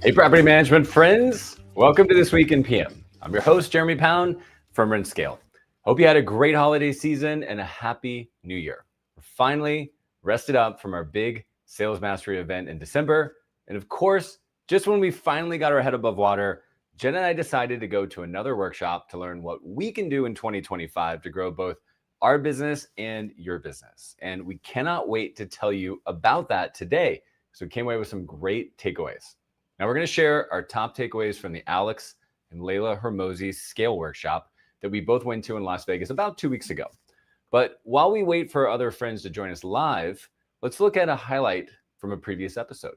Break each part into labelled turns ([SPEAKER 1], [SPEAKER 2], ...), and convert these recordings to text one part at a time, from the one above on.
[SPEAKER 1] Hey, property management friends. Welcome to This Week in PM. I'm your host, Jeremy Pound from Rent Scale. Hope you had a great holiday season and a happy new year. We're finally rested up from our big sales mastery event in December. And of course, just when we finally got our head above water, Jen and I decided to go to another workshop to learn what we can do in 2025 to grow both our business and your business. And we cannot wait to tell you about that today. So we came away with some great takeaways. Now we're going to share our top takeaways from the Alex and Leila Hormozi Scale Workshop that we both went to in Las Vegas about 2 weeks ago. But while we wait for other friends to join us live, let's look at a highlight from a previous episode.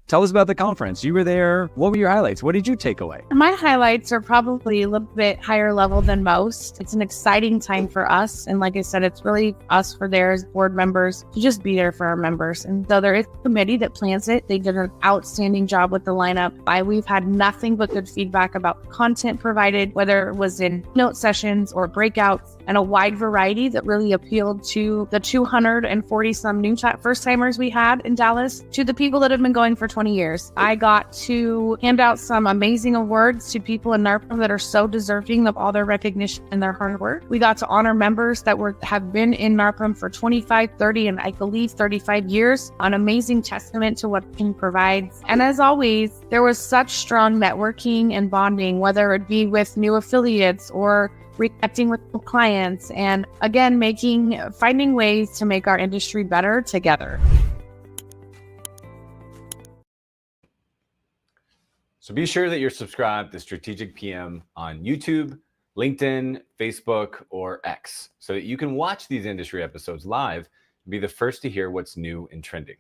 [SPEAKER 2] Tell us about the conference. You were there. What were your highlights? What did you take away?
[SPEAKER 3] My highlights are probably a little bit higher level than most. It's an exciting time for us. And like I said, it's really us for there as board members to just be there for our members. And though there is a committee that plans it, they did an outstanding job with the lineup. We've had nothing but good feedback about content provided, whether it was in note sessions or breakouts, and a wide variety that really appealed to the 240 some new first timers we had in Dallas, to the people that have been going for 20 years. I got to hand out some amazing awards to people in NARPM that are so deserving of all their recognition and their hard work. We got to honor members that have been in NARPM for 25, 30, and I believe 35 years, an amazing testament to what King provides. And as always, there was such strong networking and bonding, whether it be with new affiliates or reconnecting with clients, and again, finding ways to make our industry better together.
[SPEAKER 1] So be sure that you're subscribed to Strategic PM on YouTube, LinkedIn, Facebook, or X so that you can watch these industry episodes live and be the first to hear what's new and trending.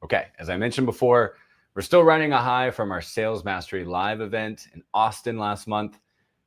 [SPEAKER 1] Okay, as I mentioned before, we're still running a high from our Sales Mastery Live event in Austin last month.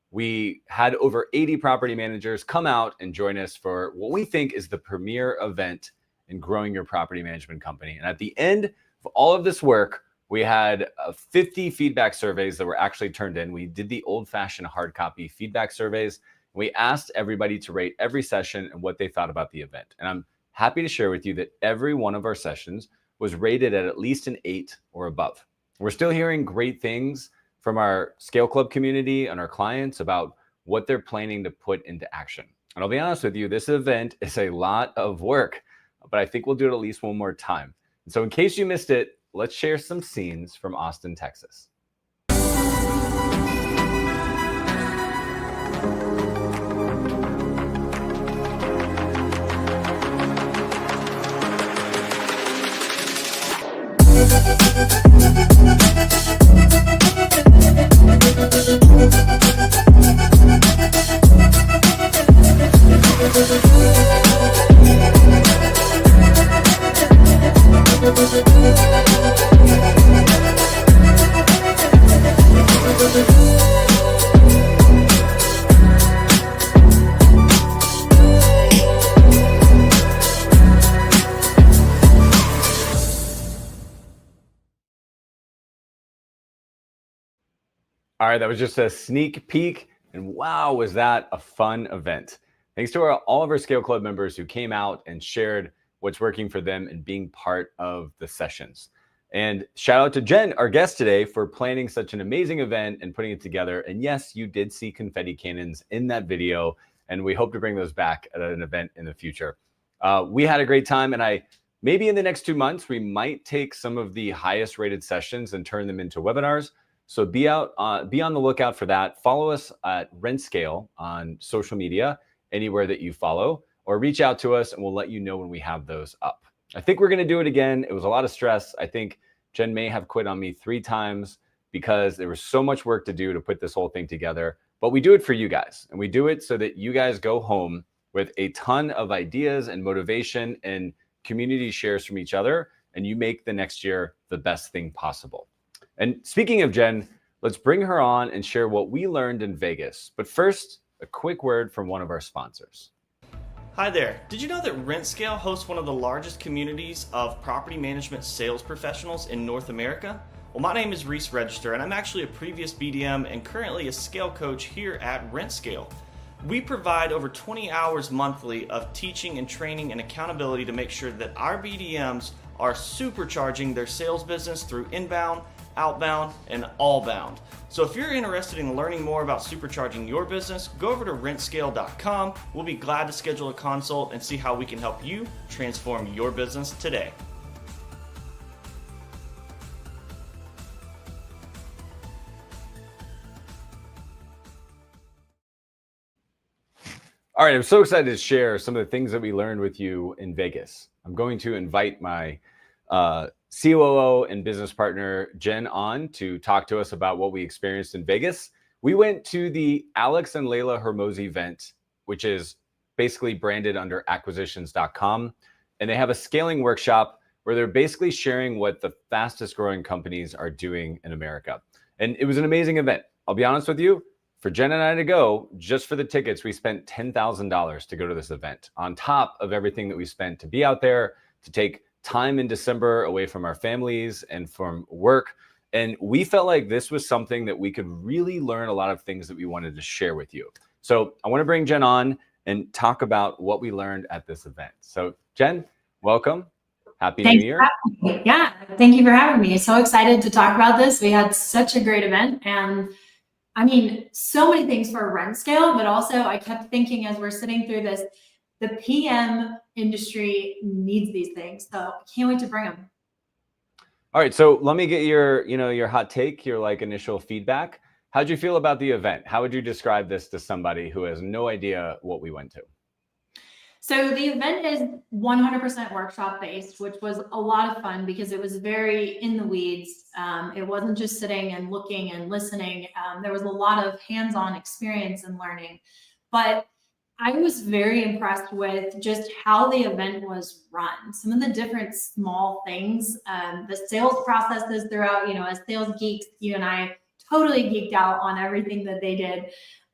[SPEAKER 1] We had over 80 property managers come out and join us for what we think is the premier event in growing your property management company. And at the end of all of this work, we had 50 feedback surveys that were actually turned in. We did the old-fashioned hard copy feedback surveys. We asked everybody to rate every session and what they thought about the event. And I'm happy to share with you that every one of our sessions was rated at least an 8 or above. We're still hearing great things from our Scale Club community and our clients about what they're planning to put into action. And I'll be honest with you, this event is a lot of work, but I think we'll do it at least one more time. And so in case you missed it, let's share some scenes from Austin, Texas. All right, that was just a sneak peek, and wow, was that a fun event. Thanks to all of our Scale Club members who came out and shared what's working for them and being part of the sessions. And shout out to Jen, our guest today, for planning such an amazing event and putting it together. And yes, you did see confetti cannons in that video, and we hope to bring those back at an event in the future. We had a great time, and maybe in the next 2 months, we might take some of the highest rated sessions and turn them into webinars. So be on the lookout for that. Follow us at Rent Scale on social media, anywhere that you follow, or reach out to us and we'll let you know when we have those up. I think we're going to do it again. It was a lot of stress. I think Jen may have quit on me 3 times because there was so much work to do to put this whole thing together. But we do it for you guys, and we do it so that you guys go home with a ton of ideas and motivation and community shares from each other, and you make the next year the best thing possible. And speaking of Jen, let's bring her on and share what we learned in Vegas. But first, a quick word from one of our sponsors.
[SPEAKER 4] Hi there. Did you know that RentScale hosts one of the largest communities of property management sales professionals in North America? Well, my name is Reese Register, and I'm actually a previous BDM and currently a scale coach here at RentScale. We provide over 20 hours monthly of teaching and training and accountability to make sure that our BDMs are supercharging their sales business through inbound, outbound, and all bound. So if you're interested in learning more about supercharging your business, go over to rentscale.com. We'll be glad to schedule a consult and see how we can help you transform your business today.
[SPEAKER 1] All right, I'm so excited to share some of the things that we learned with you in Vegas. I'm going to invite my COO and business partner, Jen, on to talk to us about what we experienced in Vegas. We went to the Alex and Leila Hormozi event, which is basically branded under acquisitions.com. And they have a scaling workshop where they're basically sharing what the fastest growing companies are doing in America. And it was an amazing event. I'll be honest with you, for Jen and I to go, just for the tickets, we spent $10,000 to go to this event, on top of everything that we spent to be out there, to take time in December away from our families and from work. And we felt like this was something that we could really learn a lot of things that we wanted to share with you. So I want to bring Jen on and talk about what we learned at this event. So Jen, welcome. Happy New Year.
[SPEAKER 5] Yeah, thank you for having me. So excited to talk about this. We had such a great event, and I mean, so many things for rent scale, but also I kept thinking as we're sitting through this, the PM industry needs these things. So I can't wait to bring them.
[SPEAKER 1] All right, so let me get your hot take, your initial feedback. How'd you feel about the event? How would you describe this to somebody who has no idea what we went to?
[SPEAKER 5] So the event is 100% workshop based, which was a lot of fun because it was very in the weeds. It wasn't just sitting and looking and listening. There was a lot of hands-on experience and learning, but I was very impressed with just how the event was run. Some of the different small things, the sales processes throughout, as sales geeks, you and I totally geeked out on everything that they did.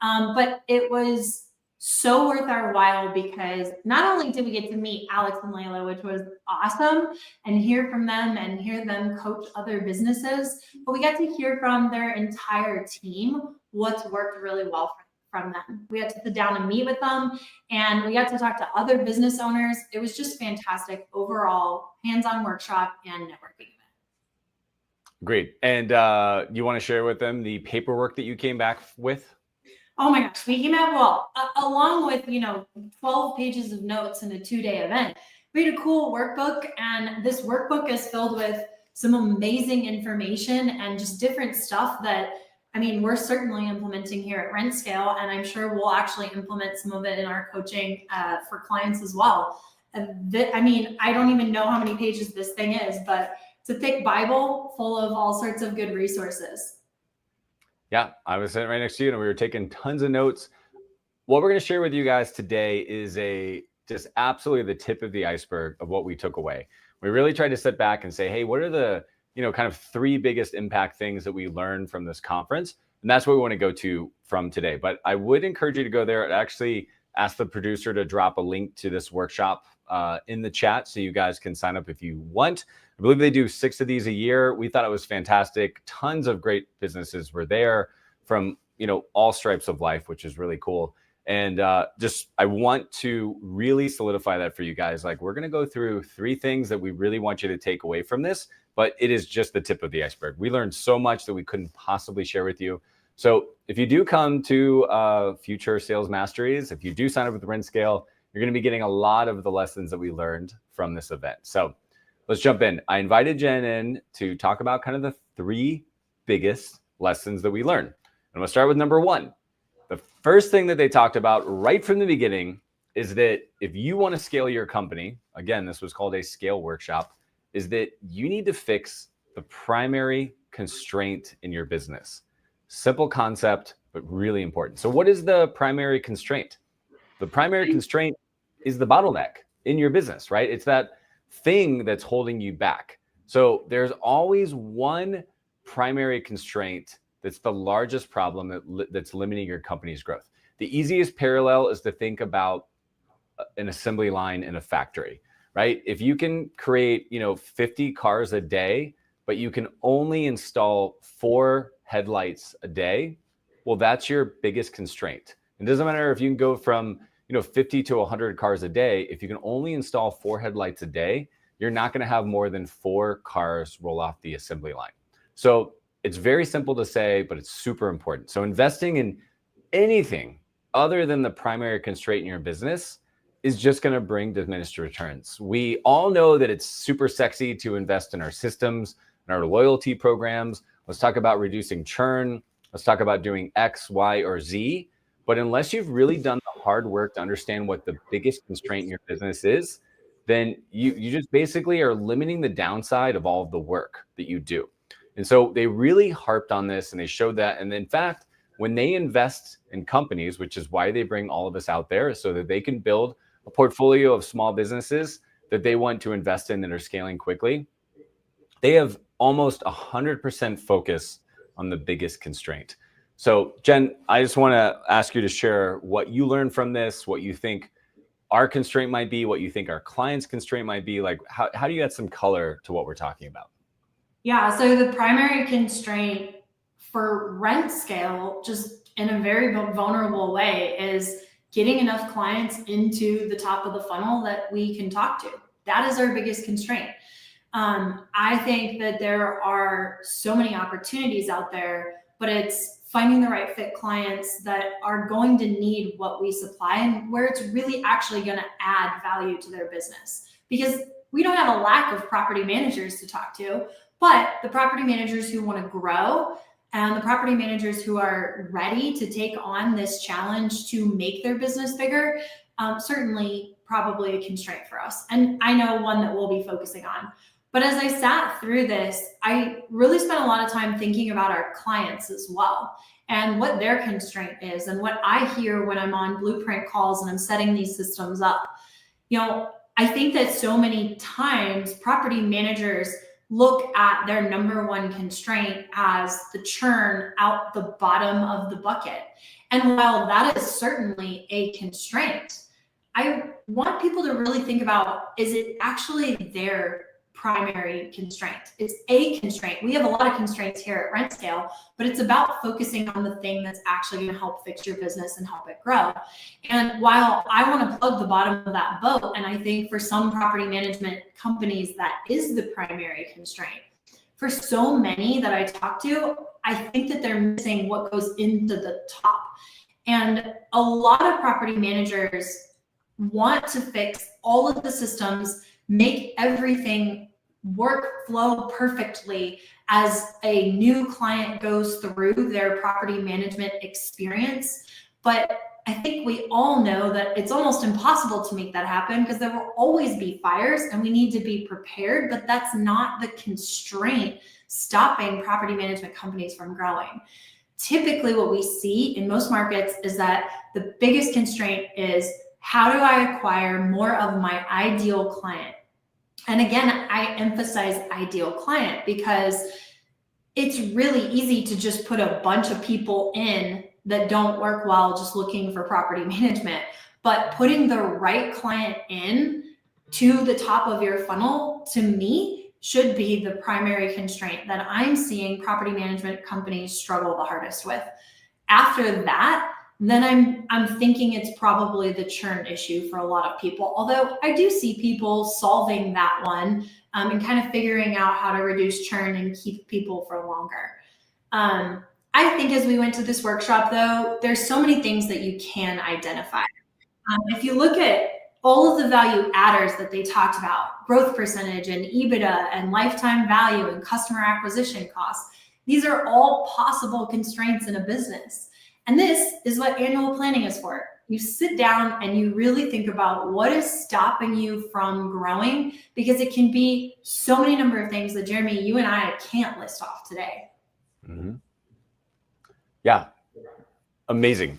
[SPEAKER 5] But it was so worth our while because not only did we get to meet Alex and Leila, which was awesome, and hear from them and hear them coach other businesses, but we got to hear from their entire team what's worked really well from them. We got to sit down and meet with them, and we got to talk to other business owners. It was just fantastic overall, hands-on workshop and networking event.
[SPEAKER 1] Great. And you want to share with them the paperwork that you came back with?
[SPEAKER 5] Oh my gosh, we came out, along with, 12 pages of notes in a 2-day event. We had a cool workbook, and this workbook is filled with some amazing information and just different stuff that, we're certainly implementing here at RentScale, and I'm sure we'll actually implement some of it in our coaching for clients as well. I don't even know how many pages this thing is, but it's a thick Bible full of all sorts of good resources.
[SPEAKER 1] Yeah, I was sitting right next to you and we were taking tons of notes. What we're going to share with you guys today is just absolutely the tip of the iceberg of what we took away. We really tried to sit back and say, hey, what are the, kind of 3 biggest impact things that we learned from this conference? And that's what we want to go to from today. But I would encourage you to go there and actually ask the producer to drop a link to this workshop in the chat so you guys can sign up if you want. I believe they do 6 of these a year. We thought it was fantastic. Tons of great businesses were there from, all stripes of life, which is really cool. And I want to really solidify that for you guys. We're going to go through 3 things that we really want you to take away from this, but it is just the tip of the iceberg. We learned so much that we couldn't possibly share with you. So if you do come to Future Sales Masteries, if you do sign up with RentScale, you're going to be getting a lot of the lessons that we learned from this event. So let's jump in. I invited Jen in to talk about kind of the 3 biggest lessons that we learned. I'm going to start with number 1. The first thing that they talked about right from the beginning is that if you want to scale your company, again, this was called a scale workshop, is that you need to fix the primary constraint in your business. Simple concept, but really important. So what is the primary constraint? The primary constraint is the bottleneck in your business, right? It's that thing that's holding you back. So there's always one primary constraint that's the largest problem that's limiting your company's growth. The easiest parallel is to think about an assembly line in a factory, right? If you can create, 50 cars a day, but you can only install 4 headlights a day, well, that's your biggest constraint. It doesn't matter if you can go from 50 to 100 cars a day. If you can only install 4 headlights a day, you're not going to have more than 4 cars roll off the assembly line. So it's very simple to say, but it's super important. So investing in anything other than the primary constraint in your business is just going to bring diminished returns. We all know that it's super sexy to invest in our systems and our loyalty programs. Let's talk about reducing churn. Let's talk about doing X, Y, or Z. But unless you've really done the hard work to understand what the biggest constraint in your business is, then you just basically are limiting the downside of all of the work that you do. And so they really harped on this, and they showed that. And in fact, when they invest in companies, which is why they bring all of us out there, so that they can build a portfolio of small businesses that they want to invest in that are scaling quickly, they have almost 100% focus on the biggest constraint. So Jen, I just want to ask you to share what you learned from this, what you think our constraint might be, what you think our client's constraint might be. Like, how do you add some color to what we're talking about?
[SPEAKER 5] Yeah, so the primary constraint for rent scale, just in a very vulnerable way, is getting enough clients into the top of the funnel that we can talk to. That is our biggest constraint. I think that there are so many opportunities out there, but it's finding the right fit clients that are going to need what we supply and where it's really actually going to add value to their business. Because we don't have a lack of property managers to talk to, but the property managers who want to grow and the property managers who are ready to take on this challenge to make their business bigger, certainly probably a constraint for us. And I know one that we'll be focusing on. But as I sat through this, I really spent a lot of time thinking about our clients as well and what their constraint is and what I hear when I'm on blueprint calls and I'm setting these systems up. You know, I think that so many times property managers look at their number one constraint as the churn out the bottom of the bucket. And while that is certainly a constraint, I want people to really think about, is it actually their primary constraint? It's a constraint. We have a lot of constraints here at Rent Scale, but it's about focusing on the thing that's actually going to help fix your business and help it grow. And while I want to plug the bottom of that boat, and I think for some property management companies that is the primary constraint, for so many that I talk to, I think that they're missing what goes into the top. And a lot of property managers want to fix all of the systems, make everything workflow perfectly as a new client goes through their property management experience. But I think we all know that it's almost impossible to make that happen because there will always be fires and we need to be prepared, but that's not the constraint stopping property management companies from growing. Typically what we see in most markets is that the biggest constraint is, how do I acquire more of my ideal client? And again, I emphasize ideal client because it's really easy to just put a bunch of people in that don't work well just looking for property management. But putting the right client in to the top of your funnel, to me, should be the primary constraint that I'm seeing property management companies struggle the hardest with. After that, then I'm thinking it's probably the churn issue for a lot of people. Although I do see people solving that one and kind of figuring out how to reduce churn and keep people for longer. I think as we went to this workshop though, there's so many things that you can identify. If you look at all of the value adders that they talked about, growth percentage and EBITDA and lifetime value and customer acquisition costs, these are all possible constraints in a business. And this is what annual planning is for. You sit down and you really think about what is stopping you from growing, because it can be so many number of things that Jeremy, you and I can't list off today.
[SPEAKER 1] Mm-hmm. Yeah. Amazing.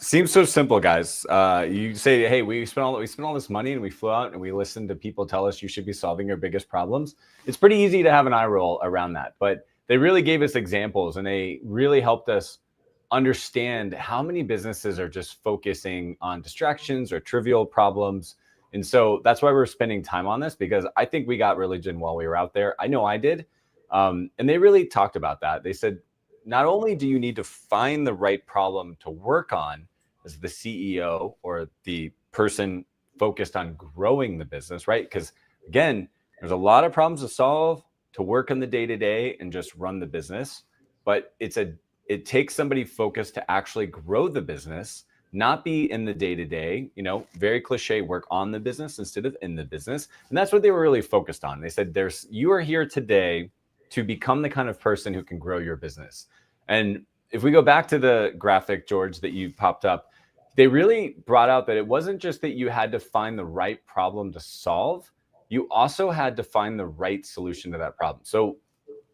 [SPEAKER 1] Seems so simple, guys. You say, hey, we spent all this money and we flew out and we listened to people tell us you should be solving your biggest problems. It's pretty easy to have an eye roll around that, but they really gave us examples and they really helped us understand how many businesses are just focusing on distractions or trivial problems. And so that's why we're spending time on this, because I think we got religion while we were out there. I know I did. And they really talked about that. They said, not only do you need to find the right problem to work on as the CEO or the person focused on growing the business, right? Because again, there's a lot of problems to solve to work on the day-to-day and just run the business, but it takes somebody focused to actually grow the business, not be in the day-to-day, very cliche, work on the business instead of in the business. And that's what they were really focused on. They said, you are here today to become the kind of person who can grow your business. And if we go back to the graphic, George, that you popped up, they really brought out that it wasn't just that you had to find the right problem to solve, you also had to find the right solution to that problem. So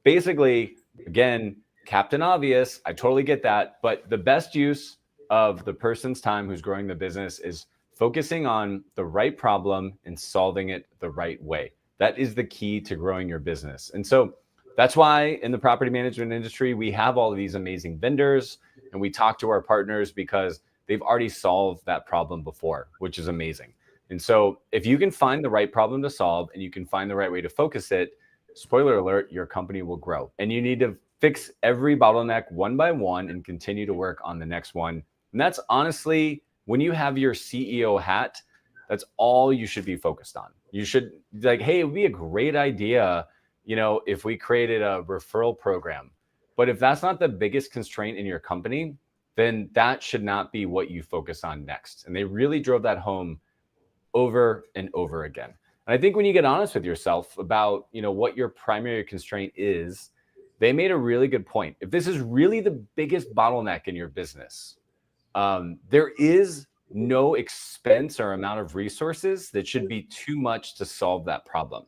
[SPEAKER 1] basically, again, Captain Obvious, I totally get that, but the best use of the person's time who's growing the business is focusing on the right problem and solving it the right way. That is the key to growing your business. And so that's why in the property management industry, we have all of these amazing vendors and we talk to our partners because they've already solved that problem before, which is amazing. And so if you can find the right problem to solve and you can find the right way to focus it, spoiler alert, your company will grow. And you need to fix every bottleneck one by one and continue to work on the next one. And that's honestly, when you have your CEO hat, that's all you should be focused on. You should hey, it would be a great idea, if we created a referral program. But if that's not the biggest constraint in your company, then that should not be what you focus on next. And they really drove that home over and over again. And I think when you get honest with yourself about, what your primary constraint is, they made a really good point. If this is really the biggest bottleneck in your business, there is no expense or amount of resources that should be too much to solve that problem,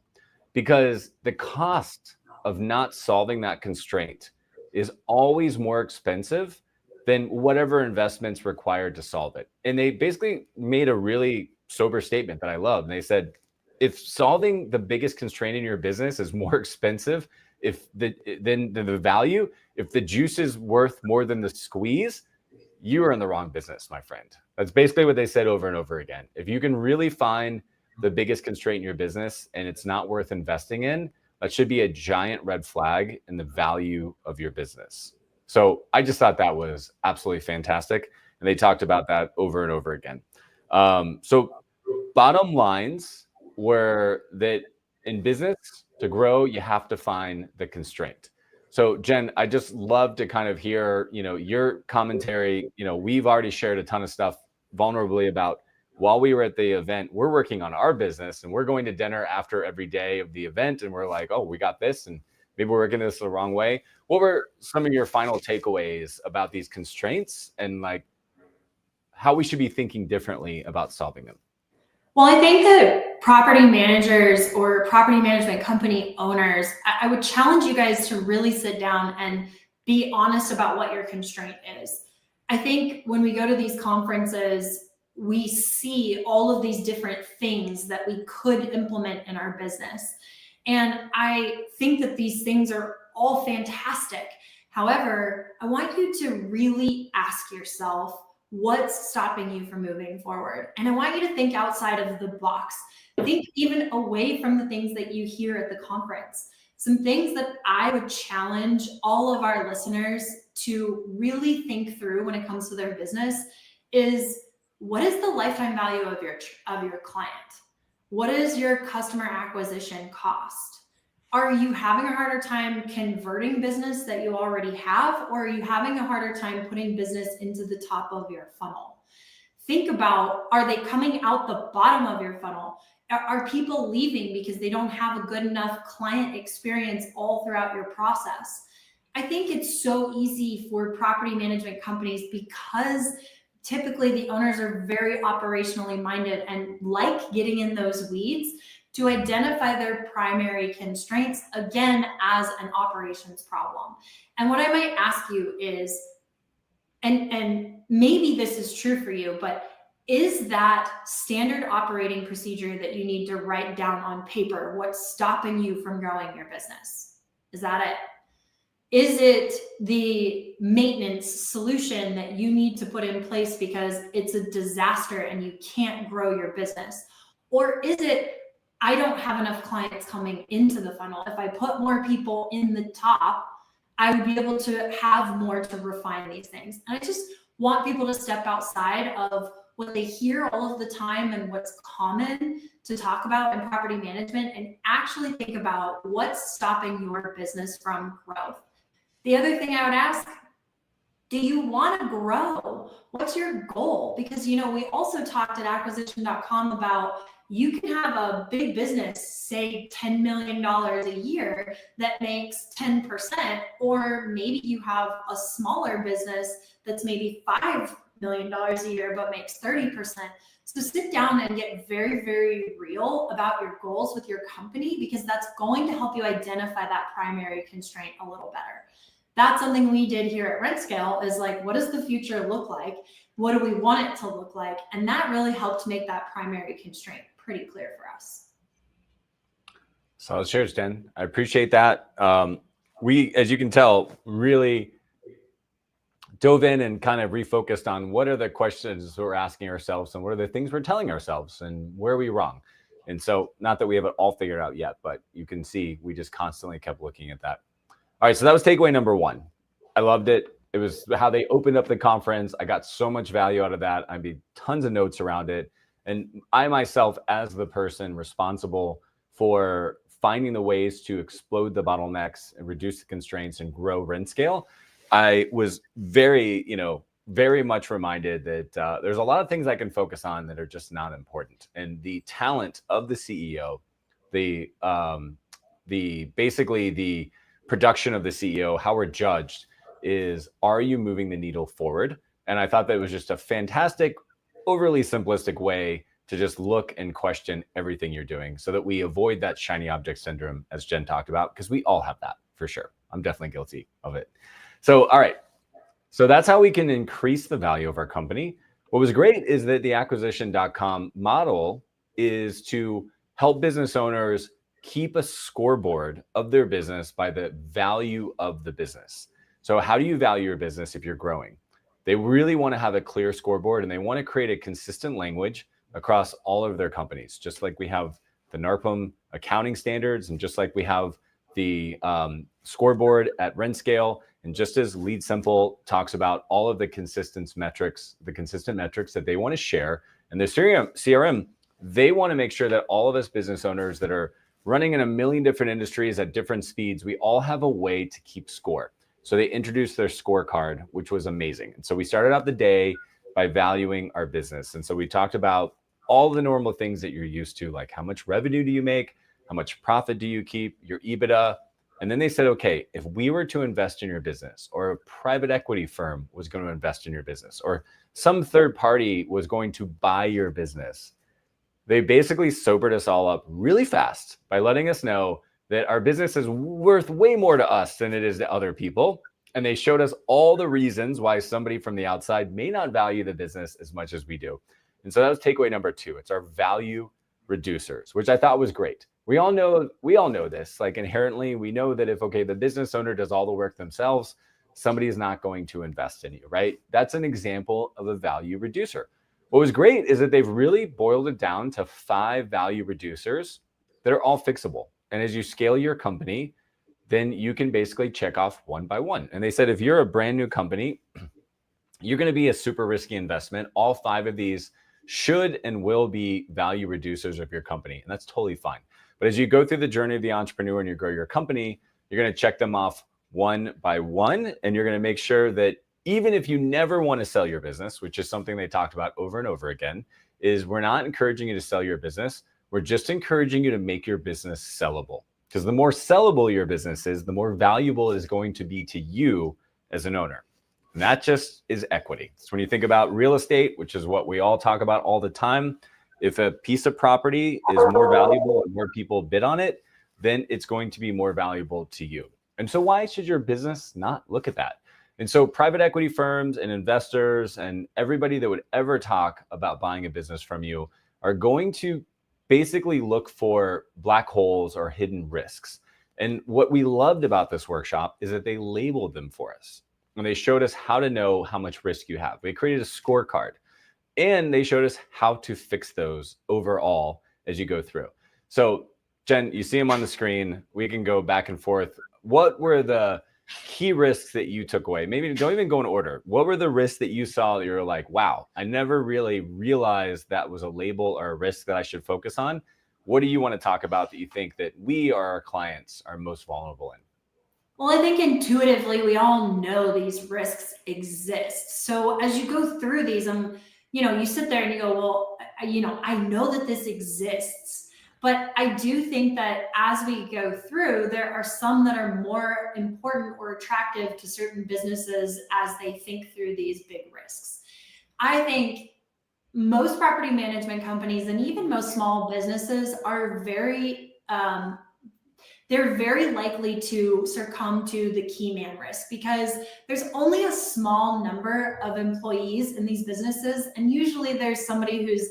[SPEAKER 1] because the cost of not solving that constraint is always more expensive than whatever investments required to solve it. And they basically made a really sober statement that I love. And they said, if solving the biggest constraint in your business is more expensive than the value, if the juice is worth more than the squeeze, you are in the wrong business, my friend. That's basically what they said over and over again. If you can really find the biggest constraint in your business and it's not worth investing in, that should be a giant red flag in the value of your business. So I just thought that was absolutely fantastic. And they talked about that over and over again. So bottom lines were that in business, to grow, you have to find the constraint. So Jen, I just love to kind of hear, your commentary. We've already shared a ton of stuff vulnerably about while we were at the event, we're working on our business and we're going to dinner after every day of the event. And we're like, oh, we got this. And maybe we're working this the wrong way. What were some of your final takeaways about these constraints and how we should be thinking differently about solving them?
[SPEAKER 5] Well, I think that property managers or property management company owners, I would challenge you guys to really sit down and be honest about what your constraint is. I think when we go to these conferences, we see all of these different things that we could implement in our business. And I think that these things are all fantastic. However, I want you to really ask yourself, what's stopping you from moving forward? And I want you to think outside of the box. Think even away from the things that you hear at the conference. Some things that I would challenge all of our listeners to really think through when it comes to their business is, what is the lifetime value of your client? What is your customer acquisition cost? Are you having a harder time converting business that you already have, or are you having a harder time putting business into the top of your funnel? Think about, are they coming out the bottom of your funnel? Are people leaving because they don't have a good enough client experience all throughout your process? I think it's so easy for property management companies, because typically the owners are very operationally minded and like getting in those weeds, to identify their primary constraints, again, as an operations problem. And what I might ask you is, and maybe this is true for you, but is that standard operating procedure that you need to write down on paper what's stopping you from growing your business? Is that it? Is it the maintenance solution that you need to put in place because it's a disaster and you can't grow your business? Or is it, I don't have enough clients coming into the funnel. If I put more people in the top, I would be able to have more to refine these things. And I just want people to step outside of what they hear all of the time and what's common to talk about in property management and actually think about what's stopping your business from growth. The other thing I would ask, do you want to grow? What's your goal? Because, you know, we also talked at acquisition.com about you can have a big business, say $10 million a year that makes 10%, or maybe you have a smaller business that's maybe $5 million a year but makes 30%. So sit down and get very, very real about your goals with your company, because that's going to help you identify that primary constraint a little better. That's something we did here at RentScale, is like, what does the future look like? What do we want it to look like? And that really helped make that primary constraint pretty clear for us.
[SPEAKER 1] Solid shares, Jen. I appreciate that. We, as you can tell, really dove in and kind of refocused on what are the questions we're asking ourselves and what are the things we're telling ourselves and where are we wrong. And so, not that we have it all figured out yet, but you can see we just constantly kept looking at that. All right, so that was takeaway number one. I loved it. It was how they opened up the conference. I got so much value out of that. I made tons of notes around it. And I myself, as the person responsible for finding the ways to explode the bottlenecks and reduce the constraints and grow RentScale, I was very much reminded that there's a lot of things I can focus on that are just not important. And the talent of the CEO, basically the production of the CEO, how we're judged is, are you moving the needle forward? And I thought that was just a fantastic, overly simplistic way to just look and question everything you're doing so that we avoid that shiny object syndrome, as Jen talked about, because we all have that for sure. I'm definitely guilty of it. So, all right. So that's how we can increase the value of our company. What was great is that the acquisition.com model is to help business owners keep a scoreboard of their business by the value of the business. So how do you value your business if you're growing? They really want to have a clear scoreboard, and they want to create a consistent language across all of their companies, just like we have the NARPM accounting standards, and just like we have the scoreboard at RentScale, and just as Lead Simple talks about all of the consistent metrics that they want to share, and the CRM, they want to make sure that all of us business owners that are running in a million different industries at different speeds, we all have a way to keep score. So they introduced their scorecard, which was amazing. And so we started out the day by valuing our business. And so we talked about all the normal things that you're used to, like how much revenue do you make? How much profit do you keep? Your EBITDA. And then they said, okay, if we were to invest in your business, or a private equity firm was going to invest in your business, or some third party was going to buy your business, they basically sobered us all up really fast by letting us know that our business is worth way more to us than it is to other people. And they showed us all the reasons why somebody from the outside may not value the business as much as we do. And so that was takeaway number two. It's our value reducers, which I thought was great. We all know this, like inherently, we know that if, okay, the business owner does all the work themselves, somebody is not going to invest in you, right? That's an example of a value reducer. What was great is that they've really boiled it down to 5 value reducers that are all fixable. And as you scale your company, then you can basically check off one by one. And they said, if you're a brand new company, you're going to be a super risky investment. All 5 of these should and will be value reducers of your company. And that's totally fine. But as you go through the journey of the entrepreneur and you grow your company, you're going to check them off one by one. And you're going to make sure that even if you never want to sell your business, which is something they talked about over and over again, is we're not encouraging you to sell your business. We're just encouraging you to make your business sellable. Because the more sellable your business is, the more valuable it is going to be to you as an owner. And that just is equity. So when you think about real estate, which is what we all talk about all the time, if a piece of property is more valuable and more people bid on it, then it's going to be more valuable to you. And so why should your business not look at that? And so private equity firms and investors and everybody that would ever talk about buying a business from you are going to basically look for black holes or hidden risks. And what we loved about this workshop is that they labeled them for us. And they showed us how to know how much risk you have. They created a scorecard. And they showed us how to fix those overall as you go through. So Jen, you see them on the screen. We can go back and forth. What were the key risks that you took away? Maybe don't even go in order. What were the risks that you saw that you were like, wow, I never really realized that was a label or a risk that I should focus on? What do you want to talk about that you think that we or our clients are most vulnerable in?
[SPEAKER 5] Well, I think intuitively we all know these risks exist. So as you go through these, you sit there and you go, well, I know that this exists. But I do think that as we go through, there are some that are more important or attractive to certain businesses as they think through these big risks. I think most property management companies and even most small businesses are they're very likely to succumb to the key man risk because there's only a small number of employees in these businesses. And usually there's somebody who's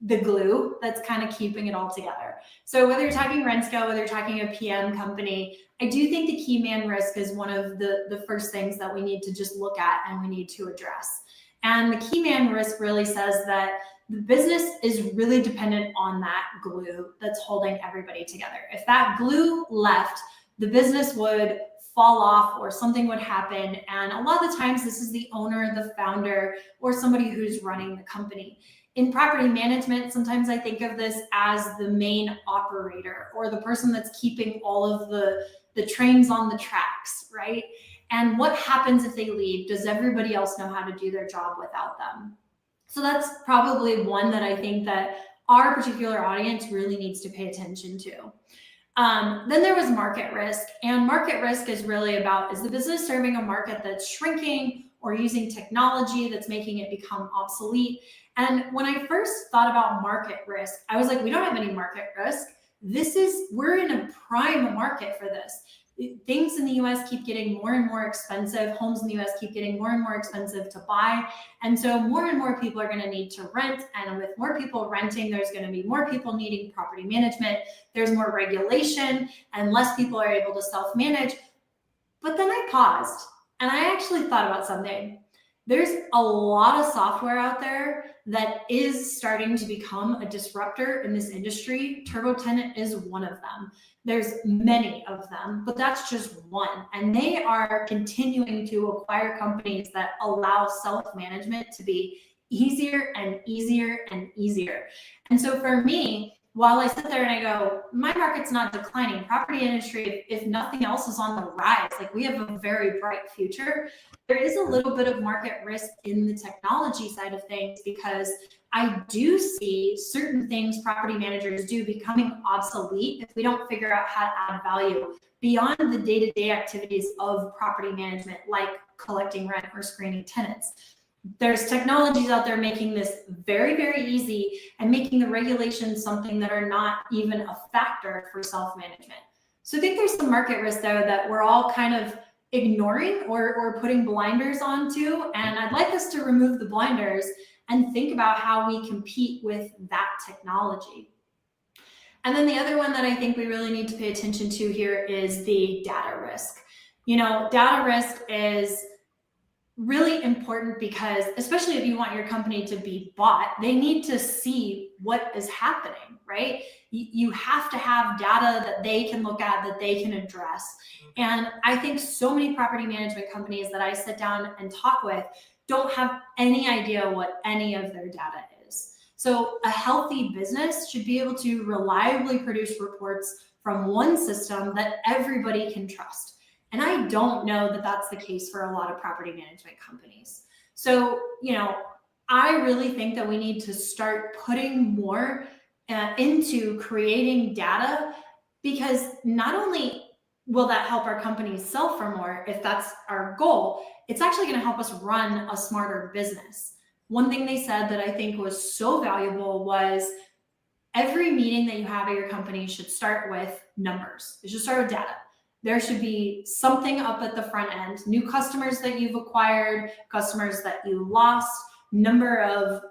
[SPEAKER 5] the glue that's kind of keeping it all together. So whether you're talking Rensco, whether you're talking a PM company, I do think the key man risk is one of the first things that we need to just look at and we need to address. And the key man risk really says that the business is really dependent on that glue that's holding everybody together. If that glue left, the business would fall off or something would happen. And a lot of the times this is the owner, the founder, or somebody who's running the company. In property management, sometimes I think of this as the main operator or the person that's keeping all of the trains on the tracks, right? And what happens if they leave? Does everybody else know how to do their job without them? So that's probably one that I think that our particular audience really needs to pay attention to. Then there was market risk, and market risk is really about, is the business serving a market that's shrinking or using technology that's making it become obsolete? And when I first thought about market risk, I was like, we don't have any market risk. We're in a prime market for this. Things in the US keep getting more and more expensive. Homes in the US keep getting more and more expensive to buy. And so more and more people are going to need to rent. And with more people renting, there's going to be more people needing property management. There's more regulation and less people are able to self-manage. But then I paused and I actually thought about something. There's a lot of software out there that is starting to become a disruptor in this industry. TurboTenant is one of them. There's many of them, but that's just one. And they are continuing to acquire companies that allow self-management to be easier and easier and easier. And so for me, while I sit there and I go, my market's not declining, property industry, if nothing else, is on the rise. Like, we have a very bright future. There is a little bit of market risk in the technology side of things because I do see certain things property managers do becoming obsolete if we don't figure out how to add value beyond the day-to-day activities of property management, like collecting rent or screening tenants. There's technologies out there making this very, very easy and making the regulations something that are not even a factor for self-management. So I think there's some market risk there that we're all kind of ignoring or putting blinders onto. And I'd like us to remove the blinders and think about how we compete with that technology. And then the other one that I think we really need to pay attention to here is the data risk. Data risk is really important because, especially if you want your company to be bought, they need to see what is happening, right? You have to have data that they can look at, that they can address. And I think so many property management companies that I sit down and talk with don't have any idea what any of their data is. So a healthy business should be able to reliably produce reports from one system that everybody can trust. And I don't know that that's the case for a lot of property management companies. So, I really think that we need to start putting more into creating data, because not only will that help our companies sell for more, if that's our goal, it's actually going to help us run a smarter business. One thing they said that I think was so valuable was every meeting that you have at your company should start with numbers. It should start with data. There should be something up at the front end, new customers that you've acquired, customers that you lost, number of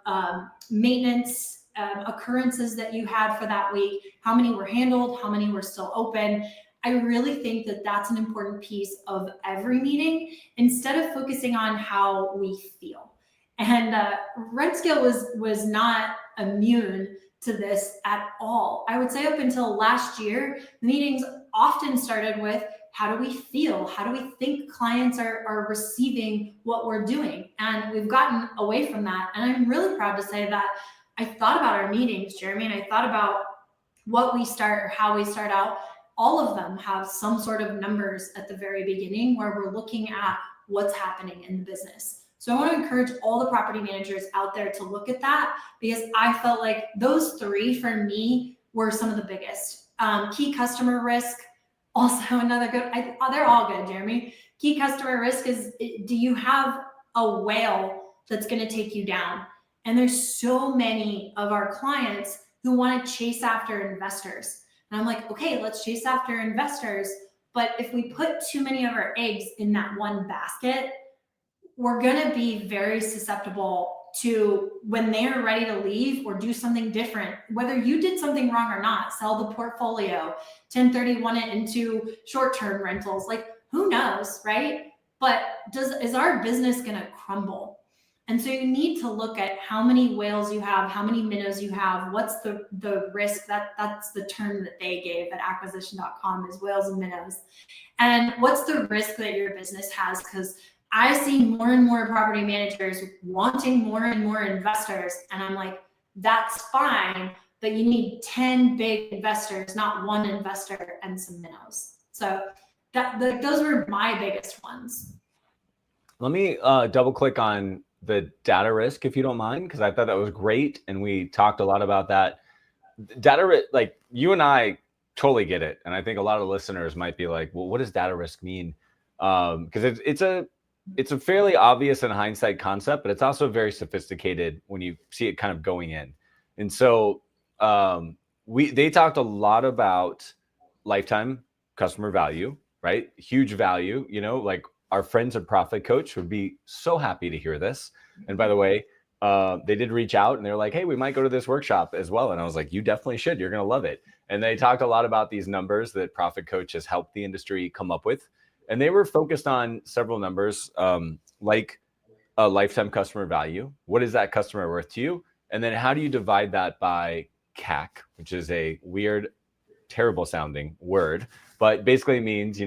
[SPEAKER 5] maintenance occurrences that you had for that week, how many were handled, how many were still open. I really think that that's an important piece of every meeting, instead of focusing on how we feel. And Rensco was not immune to this at all. I would say up until last year, meetings often started with, how do we feel? How do we think clients are receiving what we're doing? And we've gotten away from that. And I'm really proud to say that I thought about our meetings, Jeremy, and I thought about what we start or how we start out. All of them have some sort of numbers at the very beginning where we're looking at what's happening in the business. So I want to encourage all the property managers out there to look at that, because I felt like those three for me were some of the biggest. Key customer risk, also another good, they're all good, Jeremy. Key customer risk is, do you have a whale that's going to take you down? And there's so many of our clients who want to chase after investors. And I'm like, okay, let's chase after investors. But if we put too many of our eggs in that one basket, we're going to be very susceptible to when they're ready to leave or do something different, whether you did something wrong or not, sell the portfolio, 1031 it into short-term rentals, like who knows, right? But is our business going to crumble? And so you need to look at how many whales you have, how many minnows you have, what's the risk, that's the term that they gave at acquisition.com is whales and minnows. And what's the risk that your business has? Because I see more and more property managers wanting more and more investors. And I'm like, that's fine, but you need 10 big investors, not one investor and some minnows. So those were my biggest ones.
[SPEAKER 1] Let me double click on the data risk, if you don't mind, because I thought that was great. And we talked a lot about that. Data risk, like you and I totally get it. And I think a lot of listeners might be like, well, what does data risk mean? Because it's a fairly obvious in hindsight concept, but it's also very sophisticated when you see it kind of going in. And so they talked a lot about lifetime customer value, right? Huge value, like our friends at Profit Coach would be so happy to hear this. And by the way, they did reach out and they're like, hey, we might go to this workshop as well. And I was like, you definitely should. You're going to love it. And they talked a lot about these numbers that Profit Coach has helped the industry come up with. And they were focused on several numbers, like a lifetime customer value. What is that customer worth to you? And then how do you divide that by CAC, which is a weird, terrible sounding word, but basically means,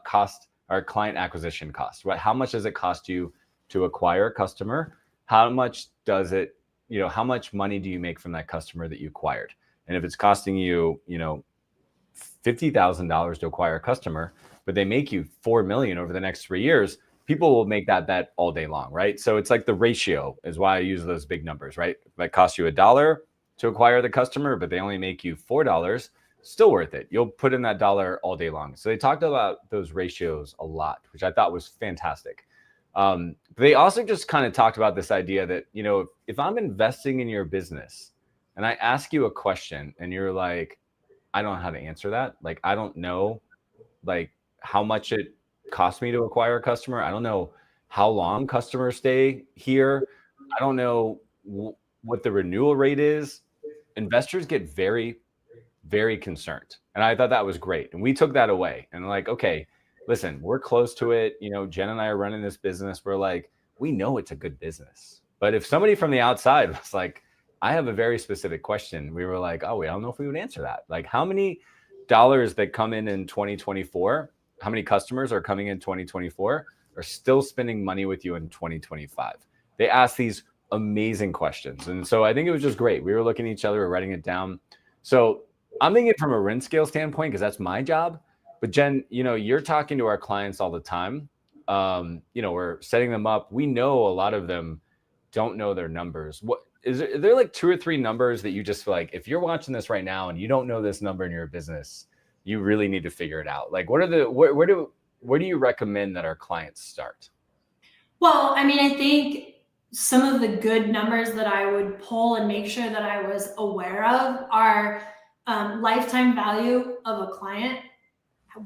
[SPEAKER 1] cost or client acquisition cost, right? How much does it cost you to acquire a customer? How much does it, how much money do you make from that customer that you acquired? And if it's costing you, $50,000 to acquire a customer, but they make you $4 million over the next 3 years, people will make that bet all day long, right? So it's like the ratio is why I use those big numbers, right? If that costs you $1 to acquire the customer, but they only make you $4, still worth it. You'll put in that dollar all day long. So they talked about those ratios a lot, which I thought was fantastic. They also just kind of talked about this idea that, if I'm investing in your business and I ask you a question and you're like, I don't know how to answer that. Like, I don't know, like how much it costs me to acquire a customer. I don't know how long customers stay here. I don't know what the renewal rate is. Investors get very, very concerned. And I thought that was great. And we took that away and like, okay, listen, we're close to it. Jen and I are running this business. We're like, we know it's a good business. But if somebody from the outside was like, I have a very specific question, we were like, oh, I don't know if we would answer that. Like, how many dollars that come in 2024, how many customers are coming in 2024 are still spending money with you in 2025? They asked these amazing questions. And so I think it was just great. We were looking at each other, we're writing it down. So I'm thinking from a rent scale standpoint, because that's my job. But Jen, you're talking to our clients all the time. We're setting them up. We know a lot of them don't know their numbers. What is there like 2 or 3 numbers that you just feel like, if you're watching this right now and you don't know this number in your business, you really need to figure it out? Like, where do you recommend that our clients start?
[SPEAKER 5] Well, I think some of the good numbers that I would pull and make sure that I was aware of are lifetime value of a client.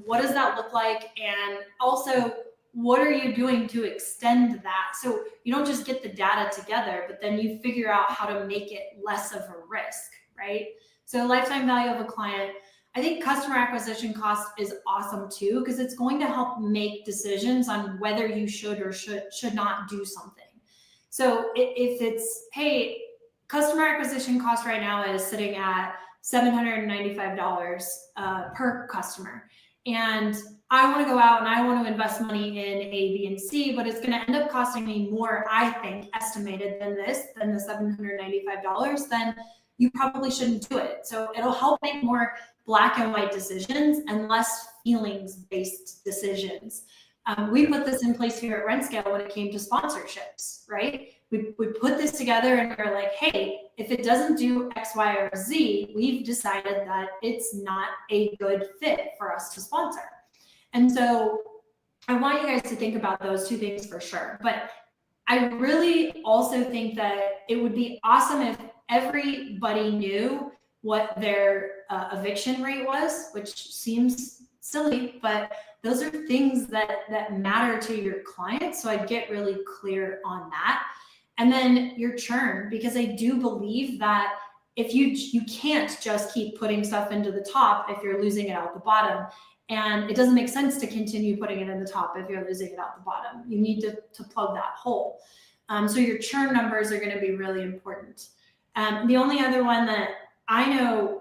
[SPEAKER 5] What does that look like? And also, what are you doing to extend that? So you don't just get the data together, but then you figure out how to make it less of a risk, right? So lifetime value of a client. I think customer acquisition cost is awesome too, because it's going to help make decisions on whether you should or should not do something. So if it's, hey, customer acquisition cost right now is sitting at $795 per customer. and I want to go out and I want to invest money in A, B, and C, but it's going to end up costing me more, I think, estimated than the $795, then you probably shouldn't do it. So it'll help make more black and white decisions and less feelings-based decisions. We put this in place here at RentScale when it came to sponsorships, right? We put this together and we're like, hey, if it doesn't do X, Y, or Z, we've decided that it's not a good fit for us to sponsor. And so I want you guys to think about those two things for sure. But I really also think that it would be awesome if everybody knew what their eviction rate was, which seems silly, but those are things that matter to your clients. So I'd get really clear on that. And then your churn, because I do believe that if you can't just keep putting stuff into the top if you're losing it out the bottom. And it doesn't make sense to continue putting it in the top if you're losing it out the bottom. You need to plug that hole. So your churn numbers are going to be really important. The only other one that I know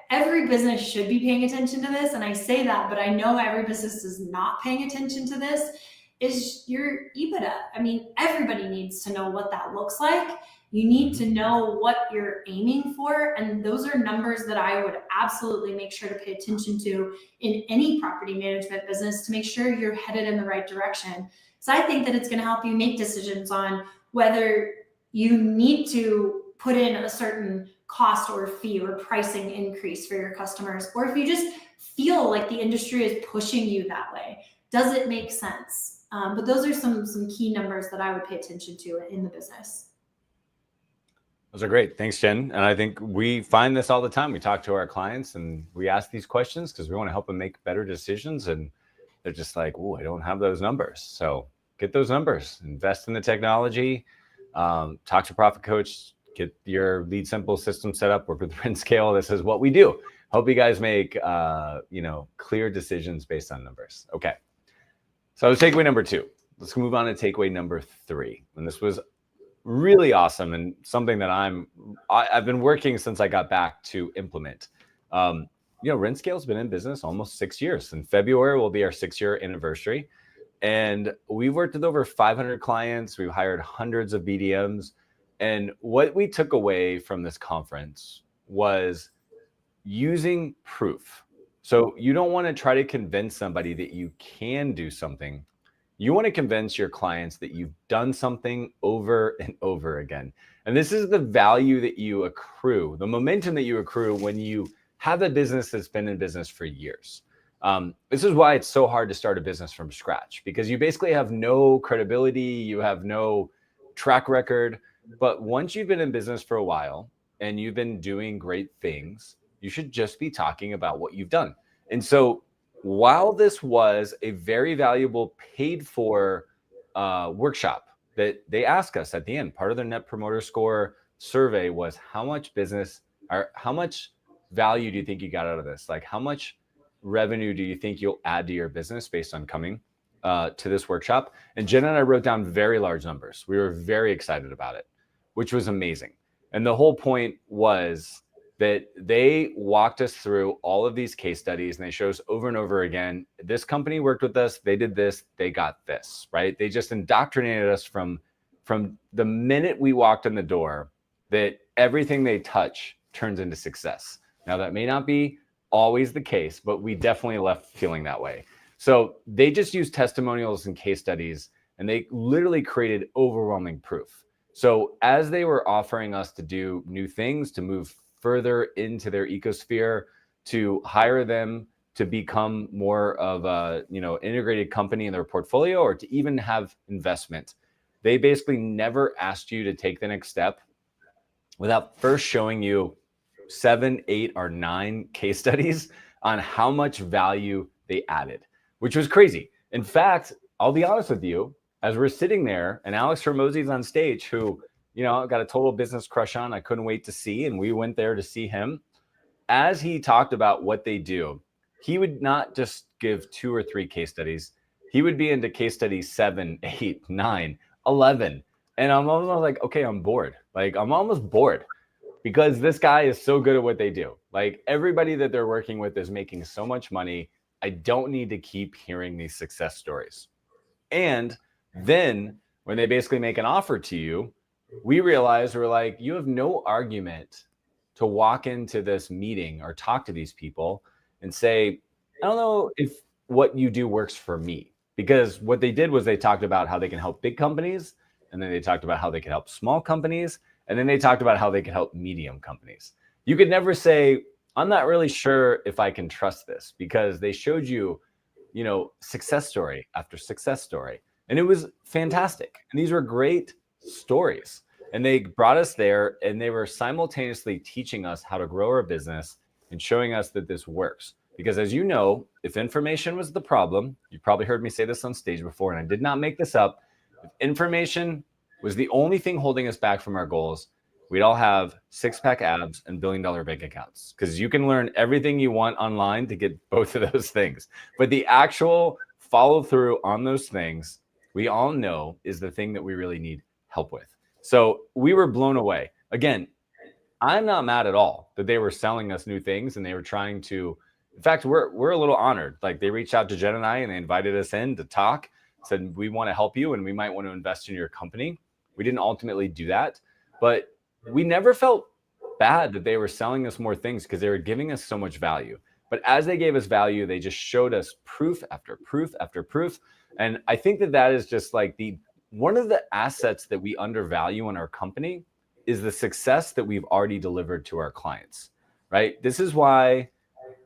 [SPEAKER 5] every business should be paying attention to this, and I say that, but I know every business is not paying attention to this, is your EBITDA. I mean, everybody needs to know what that looks like. You need to know what you're aiming for. And those are numbers that I would absolutely make sure to pay attention to in any property management business to make sure you're headed in the right direction. So I think that it's going to help you make decisions on whether you need to put in a certain cost or fee or pricing increase for your customers, or if you just feel like the industry is pushing you that way. Does it make sense? But those are some key numbers that I would pay attention to in the business.
[SPEAKER 1] Those are great. Thanks, Jen. And I think we find this all the time. We talk to our clients and we ask these questions because we want to help them make better decisions. And they're just like, oh, I don't have those numbers. So get those numbers, invest in the technology, talk to Profit Coach, get your Lead Simple system set up, work with RentScale. This is what we do. Hope you guys make clear decisions based on numbers. Okay. So takeaway number 2. Let's move on to takeaway number 3. And this was really awesome and something that I've been working since I got back to implement. RentScale's been in business almost 6 years. In February will be our 6-year anniversary. And we've worked with over 500 clients. We've hired hundreds of BDMs. And what we took away from this conference was using proof. So you don't want to try to convince somebody that you can do something. You want to convince your clients that you've done something over and over again. And this is the value that you accrue, the momentum that you accrue when you have a business that's been in business for years. This is why it's so hard to start a business from scratch, because you basically have no credibility, you have no track record. But once you've been in business for a while and you've been doing great things, you should just be talking about what you've done. And so while this was a very valuable paid for workshop that they asked us at the end, part of their Net Promoter Score survey was how much business or how much value do you think you got out of this? Like how much revenue do you think you'll add to your business based on coming to this workshop? And Jen and I wrote down very large numbers. We were very excited about it, which was amazing. And the whole point was that they walked us through all of these case studies and they showed us over and over again, this company worked with us, they did this, they got this, right? They just indoctrinated us from the minute we walked in the door that everything they touch turns into success. Now that may not be always the case, but we definitely left feeling that way. So they just used testimonials and case studies and they literally created overwhelming proof. So as they were offering us to do new things, to move further into their ecosphere, to hire them to become more of a integrated company in their portfolio, or to even have investment, they basically never asked you to take the next step without first showing you 7, 8, or 9 case studies on how much value they added, which was crazy. In fact, I'll be honest with you, as we're sitting there and Alex Hormozi is on stage, who I got a total business crush on. I couldn't wait to see. And we went there to see him. As he talked about what they do, he would not just give 2 or 3 case studies. He would be into case studies 7, 8, 9, 11. And I'm almost like, okay, I'm bored. Like, I'm almost bored because this guy is so good at what they do. Like, everybody that they're working with is making so much money. I don't need to keep hearing these success stories. And then when they basically make an offer to you, we realized we're like, you have no argument to walk into this meeting or talk to these people and say, I don't know if what you do works for me. Because what they did was they talked about how they can help big companies, and then they talked about how they can help small companies, and then they talked about how they can help medium companies. You could never say, I'm not really sure if I can trust this, because they showed you, success story after success story. And it was fantastic. And these were great stories. And they brought us there, and they were simultaneously teaching us how to grow our business and showing us that this works. Because as you know, if information was the problem, you probably heard me say this on stage before, and I did not make this up. If information was the only thing holding us back from our goals, we'd all have six-pack abs and billion-dollar bank accounts, because you can learn everything you want online to get both of those things. But the actual follow through on those things, we all know is the thing that we really need help with. So we were blown away. Again, I'm not mad at all that they were selling us new things, and they were trying to, in fact, we're a little honored. Like, they reached out to Jen and I, and they invited us in to talk, said, we want to help you and we might want to invest in your company. We didn't ultimately do that, but we never felt bad that they were selling us more things, because they were giving us so much value. But as they gave us value, they just showed us proof after proof after proof. And I think that is just like one of the assets that we undervalue in our company is the success that we've already delivered to our clients, right? This is why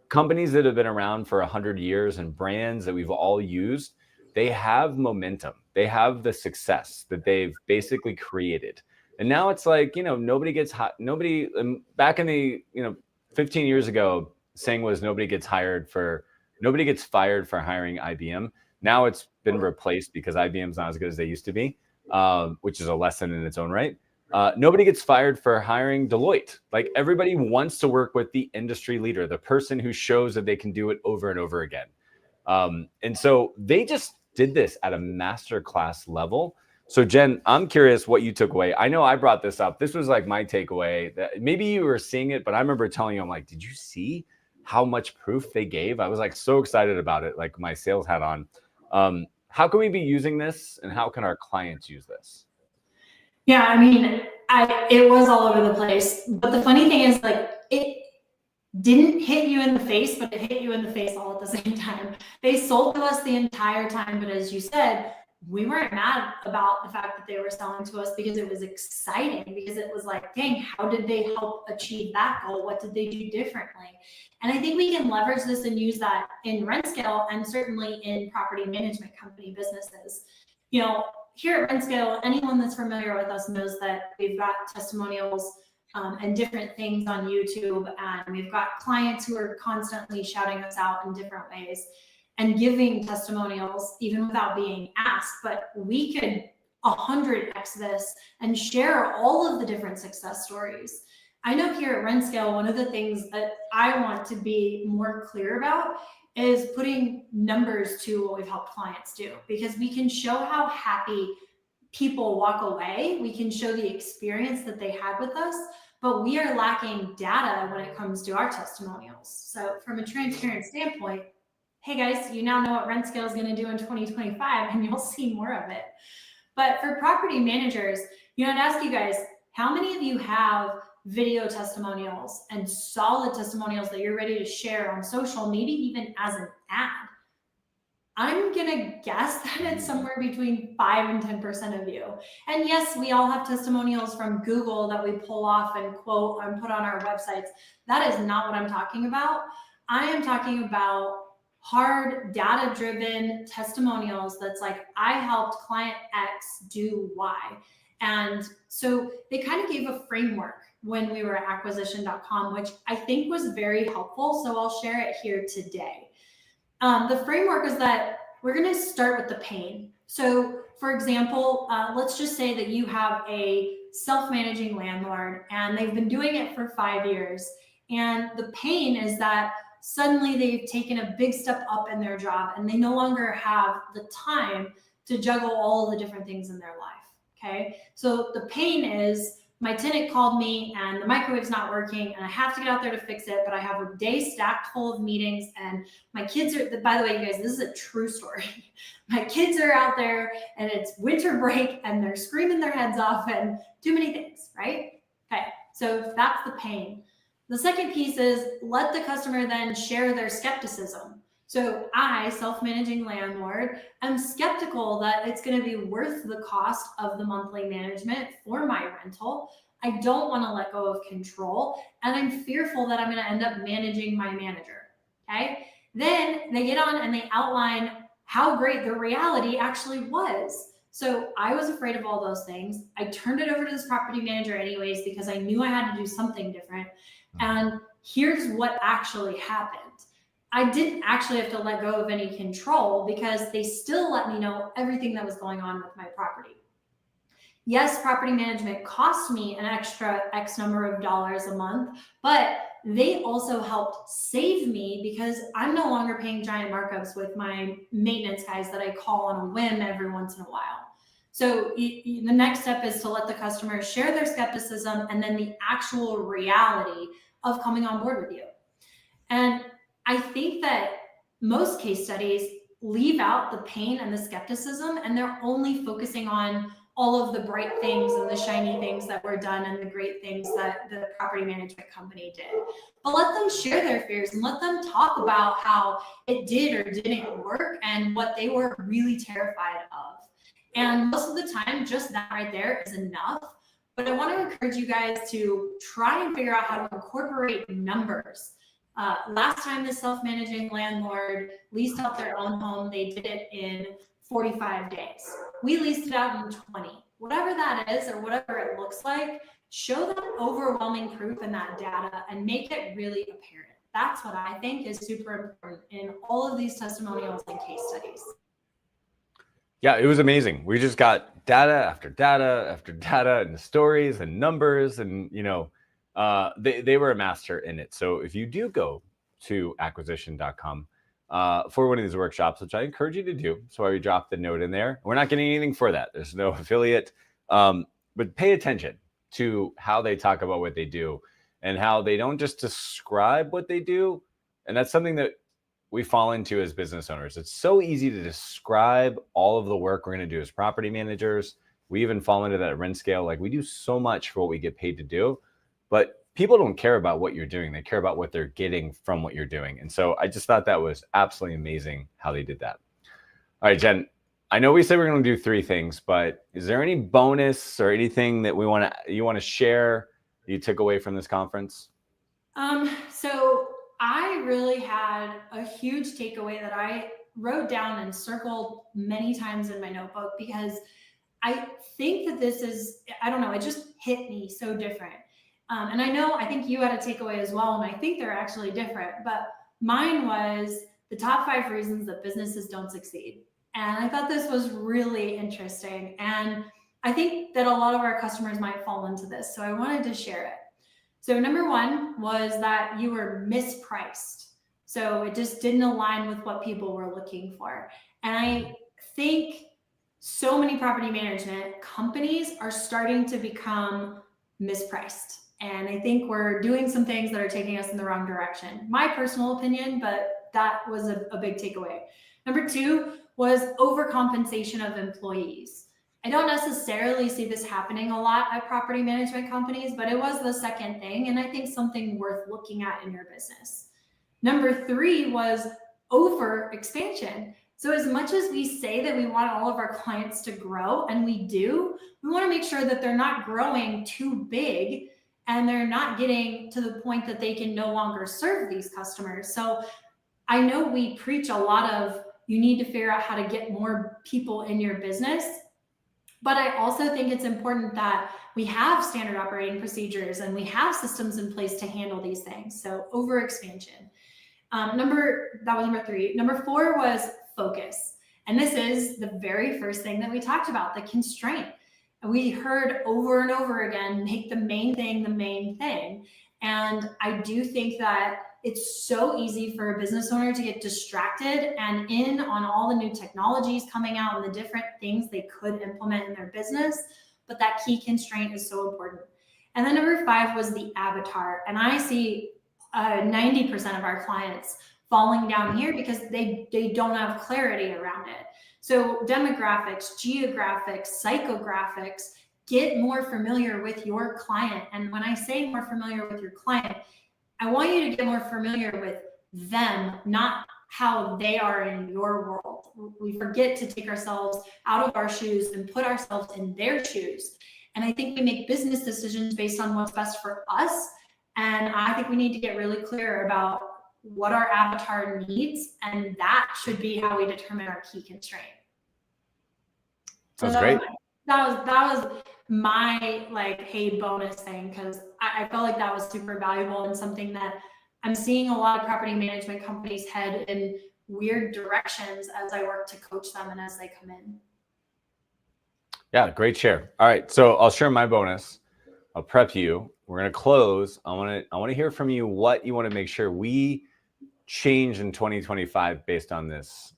[SPEAKER 1] companies that have been around for 100 years and brands that we've all used, they have momentum. They have the success that they've basically created. And now it's like, nobody gets nobody back in the, 15 years ago, saying was nobody gets fired for hiring IBM. Now it's been replaced because IBM's not as good as they used to be, which is a lesson in its own right. Nobody gets fired for hiring Deloitte. Like, everybody wants to work with the industry leader, the person who shows that they can do it over and over again. And so they just did this at a masterclass level. So Jen, I'm curious what you took away. I know I brought this up. This was like my takeaway. That maybe you were seeing it, but I remember telling you, I'm like, did you see how much proof they gave? I was like so excited about it, like my sales hat on. How can we be using this, and how can our clients use this?
[SPEAKER 5] Yeah, I mean, it was all over the place. But the funny thing is, like, it didn't hit you in the face, but it hit you in the face all at the same time. They sold to us the entire time, but as you said, we weren't mad about the fact that they were selling to us, because it was exciting, because it was like, dang, how did they help achieve that goal? What did they do differently? And I think we can leverage this and use that in RentScale, and certainly in property management company businesses. Here at RentScale, anyone that's familiar with us knows that we've got testimonials and different things on YouTube, and we've got clients who are constantly shouting us out in different ways and giving testimonials even without being asked. But we could 100x this and share all of the different success stories. I know here at RentScale, one of the things that I want to be more clear about is putting numbers to what we've helped clients do, because we can show how happy people walk away. We can show the experience that they had with us, but we are lacking data when it comes to our testimonials. So from a transparent standpoint, hey guys, you now know what RentScale is going to do in 2025, and you'll see more of it. But for property managers, I'd ask you guys, how many of you have video testimonials and solid testimonials that you're ready to share on social, maybe even as an ad? I'm going to guess that it's somewhere between 5 and 10% of you. And yes, we all have testimonials from Google that we pull off and quote and put on our websites. That is not what I'm talking about. I am talking about hard data-driven testimonials that's like, I helped client X do Y. And so they kind of gave a framework when we were at acquisition.com, which I think was very helpful. So I'll share it here today. The framework is that we're going to start with the pain. So for example, let's just say that you have a self-managing landlord and they've been doing it for 5 years. And the pain is that suddenly they've taken a big step up in their job and they no longer have the time to juggle all of the different things in their life. Okay. So the pain is my tenant called me and the microwave's not working and I have to get out there to fix it, but I have a day stacked full of meetings and my kids are, by the way, you guys, this is a true story. My kids are out there and it's winter break and they're screaming their heads off and too many things, right? Okay, so that's the pain. The second piece is let the customer then share their skepticism. So I, self-managing landlord, am skeptical that it's going to be worth the cost of the monthly management for my rental. I don't want to let go of control, and I'm fearful that I'm going to end up managing my manager. Okay. Then they get on and they outline how great the reality actually was. So I was afraid of all those things. I turned it over to this property manager anyways, because I knew I had to do something different. And here's what actually happened. I didn't actually have to let go of any control because they still let me know everything that was going on with my property. Yes, property management cost me an extra X number of dollars a month, but they also helped save me because I'm no longer paying giant markups with my maintenance guys that I call on a whim every once in a while. So the next step is to let the customer share their skepticism and then the actual reality of coming on board with you. And I think that most case studies leave out the pain and the skepticism, and they're only focusing on all of the bright things and the shiny things that were done and the great things that the property management company did. But let them share their fears and let them talk about how it did or didn't work and what they were really terrified of. And most of the time, just that right there is enough. But I want to encourage you guys to try and figure out how to incorporate numbers. Last time the self-managing landlord leased out their own home, they did it in 45 days. We leased it out in 20. Whatever that is or whatever it looks like, show them overwhelming proof in that data and make it really apparent. That's what I think is super important in all of these testimonials and case studies.
[SPEAKER 1] Yeah, it was amazing. We just got data after data after data and stories and numbers, and they were a master in it. So if you do go to acquisition.com for one of these workshops, which I encourage you to do, so I drop the note in there. We're not getting anything for that. There's no affiliate, but pay attention to how they talk about what they do and how they don't just describe what they do. And that's something that we fall into as business owners. It's so easy to describe all of the work we're going to do as property managers. We even fall into that rent scale. Like, we do so much for what we get paid to do, but people don't care about what you're doing. They care about what they're getting from what you're doing. And so I just thought that was absolutely amazing how they did that. All right, Jen, I know we said we're going to do 3 things, but is there any bonus or anything that you want to share that you took away from this conference?
[SPEAKER 5] So I really had a huge takeaway that I wrote down and circled many times in my notebook, because I think that this is, I don't know, it just hit me so different. And I think you had a takeaway as well, and I think they're actually different, but mine was the top 5 reasons that businesses don't succeed. And I thought this was really interesting. And I think that a lot of our customers might fall into this, so I wanted to share it. So number 1 was that you were mispriced. So it just didn't align with what people were looking for. And I think so many property management companies are starting to become mispriced. And I think we're doing some things that are taking us in the wrong direction. My personal opinion, but that was a big takeaway. Number 2 was overcompensation of employees. I don't necessarily see this happening a lot at property management companies, but it was the second thing, and I think something worth looking at in your business. Number 3 was over expansion. So as much as we say that we want all of our clients to grow, and we do, we want to make sure that they're not growing too big and they're not getting to the point that they can no longer serve these customers. So I know we preach a lot of, you need to figure out how to get more people in your business. But I also think it's important that we have standard operating procedures and we have systems in place to handle these things. So over expansion. That was number 3. Number 4 was focus. And this is the very first thing that we talked about, the constraint. We heard over and over again, make the main thing the main thing. And I do think that it's so easy for a business owner to get distracted and in on all the new technologies coming out and the different things they could implement in their business. But that key constraint is so important. And then number 5 was the avatar. And I see 90% of our clients falling down here because they don't have clarity around it. So demographics, geographics, psychographics, get more familiar with your client. And when I say more familiar with your client, I want you to get more familiar with them, not how they are in your world. We forget to take ourselves out of our shoes and put ourselves in their shoes. And I think we make business decisions based on what's best for us. And I think we need to get really clear about what our avatar needs. And that should be how we determine our key constraint.
[SPEAKER 1] Sounds great.
[SPEAKER 5] That was my like paid bonus thing, because I felt like that was super valuable and something that I'm seeing a lot of property management companies head in weird directions as I work to coach them and as they come in.
[SPEAKER 1] Yeah, great share. All right, so I'll share my bonus. I'll prep you. We're gonna close. I want to hear from you what you want to make sure we change in 2025 based on this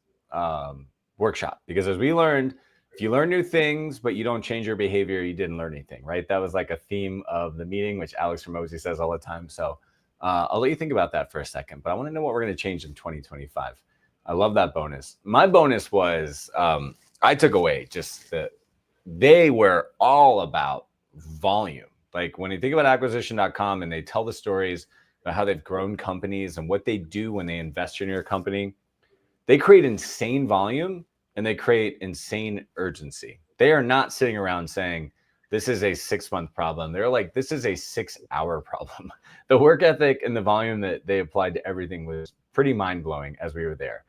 [SPEAKER 1] workshop. Because as we learned, if you learn new things but you don't change your behavior, you didn't learn anything, right? That was like a theme of the meeting, which Alex Hormozi says all the time. So I'll let you think about that for a second, but I want to know what we're going to change in 2025. I love that bonus. My bonus was I took away just that they were all about volume. Like when you think about acquisition.com and they tell the stories about how they've grown companies and what they do when they invest in your company, they create insane volume and they create insane urgency. They are not sitting around saying, this is a 6-month problem. They're like, this is a 6-hour problem. The work ethic and the volume that they applied to everything was pretty mind-blowing as we were there.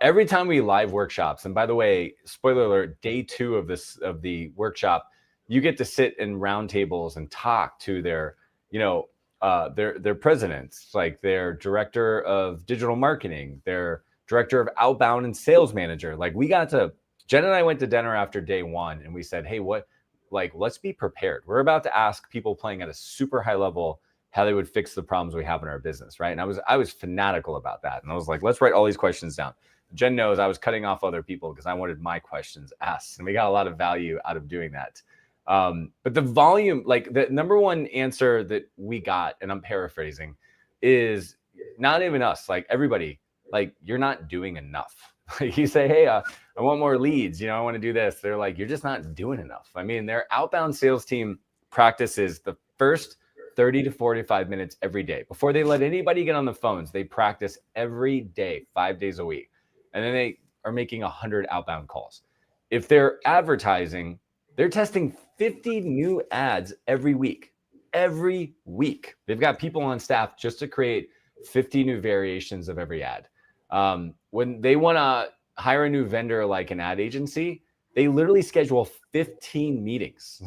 [SPEAKER 1] Every time we live workshops, and by the way, spoiler alert, day 2 of the workshop, you get to sit in round tables and talk to their presidents, like their director of digital marketing, their director of outbound and sales manager. Like Jen and I went to dinner after day 1 and we said, hey, let's be prepared. We're about to ask people playing at a super high level how they would fix the problems we have in our business, right? And I was fanatical about that. And I was like, let's write all these questions down. Jen knows I was cutting off other people because I wanted my questions asked. And we got a lot of value out of doing that. But the volume, like the number one answer that we got, and I'm paraphrasing, is not even us, like everybody, like you're not doing enough. You say, hey, I want more leads. I want to do this. They're like, you're just not doing enough. I mean, their outbound sales team practices the first 30 to 45 minutes every day. Before they let anybody get on the phones, they practice every day, 5 days a week. And then they are making 100 outbound calls. If they're advertising, they're testing 50 new ads every week. Every week. They've got people on staff just to create 50 new variations of every ad. When they want to hire a new vendor like an ad agency, they literally schedule 15 meetings.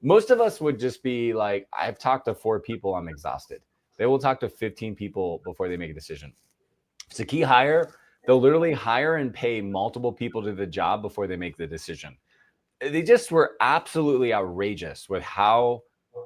[SPEAKER 1] Most of us would just be like, I've talked to 4 people, I'm exhausted. They will talk to 15 people before they make a decision. If it's a key hire, they'll literally hire and pay multiple people to the job before they make the decision. They just were absolutely outrageous with how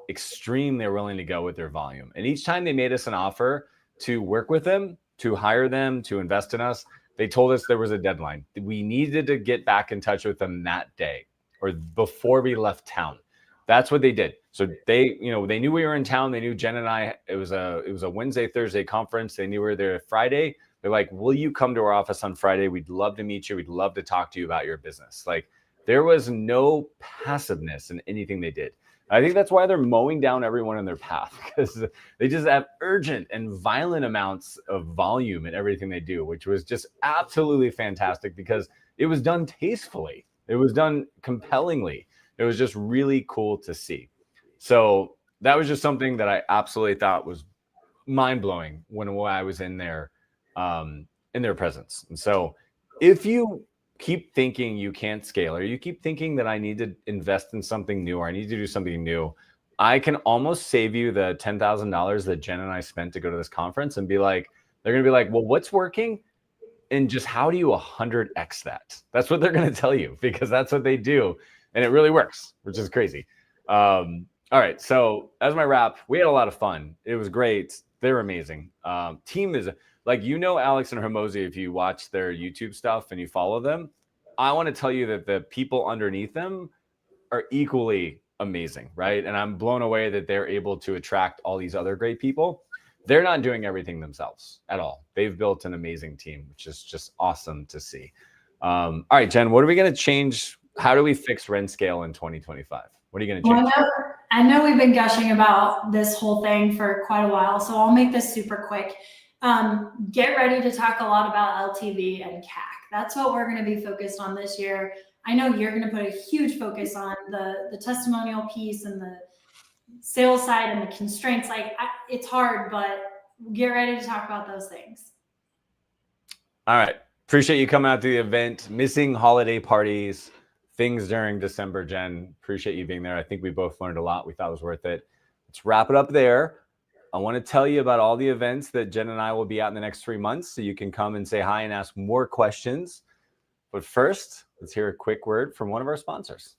[SPEAKER 1] extreme they're willing to go with their volume. And each time they made us an offer to work with them, to hire them, to invest in us, they told us there was a deadline. We needed to get back in touch with them that day or before we left town. That's what they did. So they knew we were in town. They knew Jen and I, it was a Wednesday, Thursday conference. They knew we were there Friday. They're like, will you come to our office on Friday? We'd love to meet you. We'd love to talk to you about your business. Like there was no passiveness in anything they did. I think that's why they're mowing down everyone in their path, because they just have urgent and violent amounts of volume in everything they do, which was just absolutely fantastic because it was done tastefully. It was done compellingly. It was just really cool to see. So that was just something that I absolutely thought was mind-blowing when I was in their presence. And so if you keep thinking you can't scale, or you keep thinking that I need to invest in something new, or I need to do something new, I can almost save you the $10,000 that Jen and I spent to go to this conference and be like, they're going to be like, well, what's working? And just how do you 100x that? That's what they're going to tell you, because that's what they do. And it really works, which is crazy. All right. So as my wrap, we had a lot of fun. It was great. They're amazing. Team is like, Alex and Hormozi, if you watch their YouTube stuff and you follow them, I want to tell you that the people underneath them are equally amazing, right? And I'm blown away that they're able to attract all these other great people. They're not doing everything themselves at all. They've built an amazing team, which is just awesome to see. All right, Jen, what are we going to change? How do we fix rent scale in 2025? What are you going to change?
[SPEAKER 5] Well, I know we've been gushing about this whole thing for quite a while, so I'll make this super quick. Get ready to talk a lot about LTV and CAC. That's what we're going to be focused on this year. I know you're going to put a huge focus on the testimonial piece and the sales side and the constraints. It's hard, but get ready to talk about those things.
[SPEAKER 1] All right. Appreciate you coming out to the event, missing holiday parties, things during December, Jen. Appreciate you being there. I think we both learned a lot. We thought it was worth it. Let's wrap it up there. I want to tell you about all the events that Jen and I will be out in the next 3 months, so you can come and say hi and ask more questions. But first, let's hear a quick word from one of our sponsors.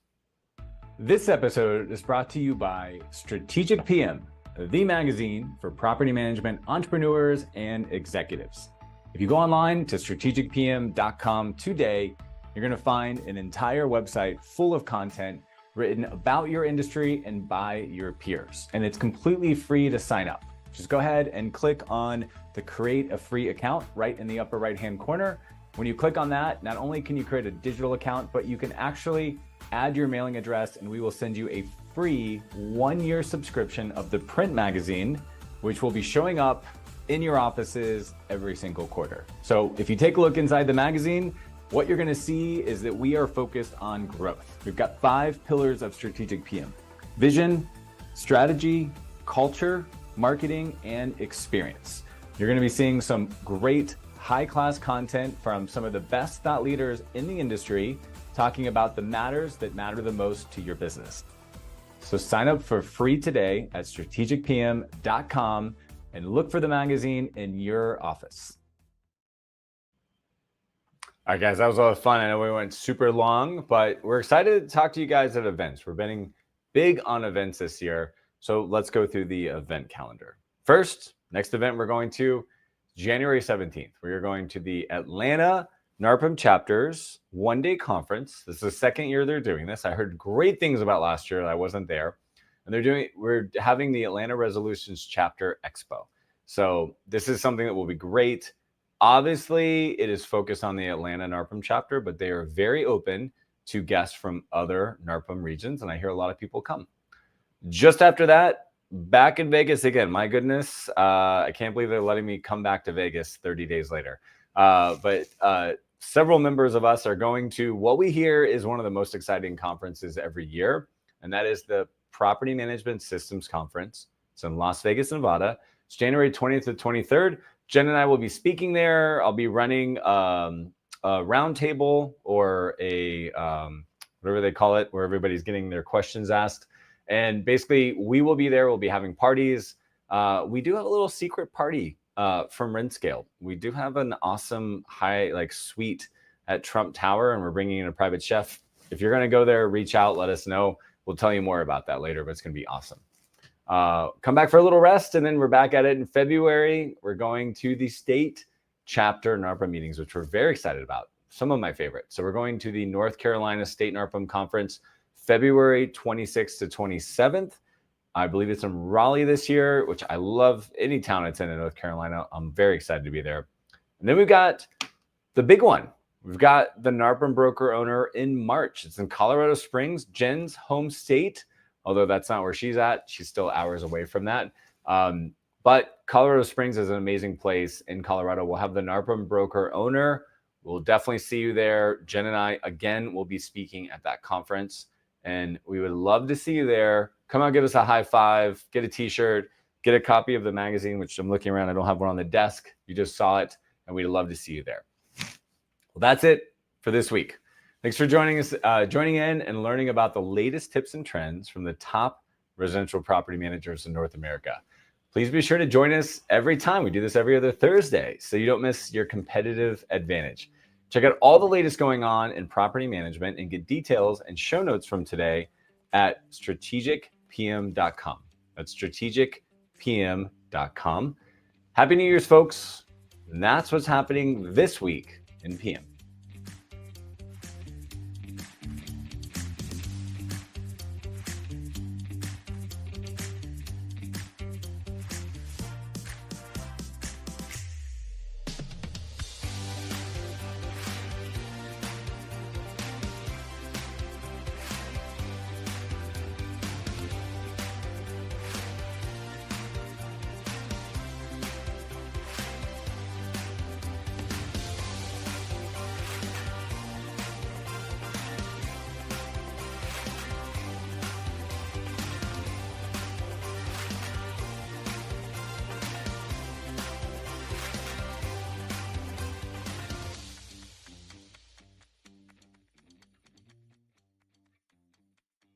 [SPEAKER 1] This episode is brought to you by Strategic PM, the magazine for property management entrepreneurs and executives. If you go online to strategicpm.com today, you're going to find an entire website full of content written about your industry and by your peers. And it's completely free to sign up. Just go ahead and click on the create a free account right in the upper right-hand corner. When you click on that, not only can you create a digital account, but you can actually add your mailing address and we will send you a free 1-year subscription of the print magazine, which will be showing up in your offices every single quarter. So if you take a look inside the magazine, what you're gonna see is that we are focused on growth. We've got 5 pillars of Strategic PM: vision, strategy, culture, marketing, and experience. You're gonna be seeing some great high-class content from some of the best thought leaders in the industry talking about the matters that matter the most to your business. So sign up for free today at strategicpm.com and look for the magazine in your office. All right, guys, that was a lot of fun. I know we went super long, but we're excited to talk to you guys at events. We're betting big on events this year. So let's go through the event calendar. First, next event we're going to January 17th. We are going to the Atlanta NARPM Chapters one-day conference. This is the second year they're doing this. I heard great things about last year. I wasn't there. And we're having the Atlanta Resolutions Chapter Expo. So this is something that will be great. Obviously, it is focused on the Atlanta NARPM chapter, but they are very open to guests from other NARPM regions, and I hear a lot of people come. Just after that, back in Vegas again. My goodness, I can't believe they're letting me come back to Vegas 30 days later. But several members of us are going to what we hear is one of the most exciting conferences every year, and that is the Property Management Systems Conference. It's in Las Vegas, Nevada. It's January 20th to 23rd. Jen and I will be speaking there. I'll be running a roundtable or a whatever they call it, where everybody's getting their questions asked. And basically, we will be there. We'll be having parties. We do have a little secret party from Rentscale. We do have an awesome suite at Trump Tower, and we're bringing in a private chef. If you're going to go there, reach out, let us know. We'll tell you more about that later, but it's going to be awesome. Come back for a little rest, and then we're back at it in February. We're going to the state chapter NARPM meetings, which we're very excited about. Some of my favorites. So we're going to the North Carolina State NARPM Conference, February 26th to 27th. I believe it's in Raleigh this year, which I love. Any town it's in North Carolina, I'm very excited to be there. And then we've got the big one. We've got the NARPM Broker Owner in March. It's in Colorado Springs, Jen's home state. Although that's not where she's at. She's still hours away from that. But Colorado Springs is an amazing place in Colorado. We'll have the NARPM Broker Owner. We'll definitely see you there. Jen and I, again, will be speaking at that conference. And we would love to see you there. Come out, give us a high five, get a t-shirt, get a copy of the magazine, which I'm looking around. I don't have one on the desk. You just saw it. And we'd love to see you there. Well, that's it for this week. Thanks for joining us, joining in and learning about the latest tips and trends from the top residential property managers in North America. Please be sure to join us every time. We do this every other Thursday, so you don't miss your competitive advantage. Check out all the latest going on in property management and get details and show notes from today at strategicpm.com. That's strategicpm.com. Happy New Year's, folks. And that's what's happening this week in PM.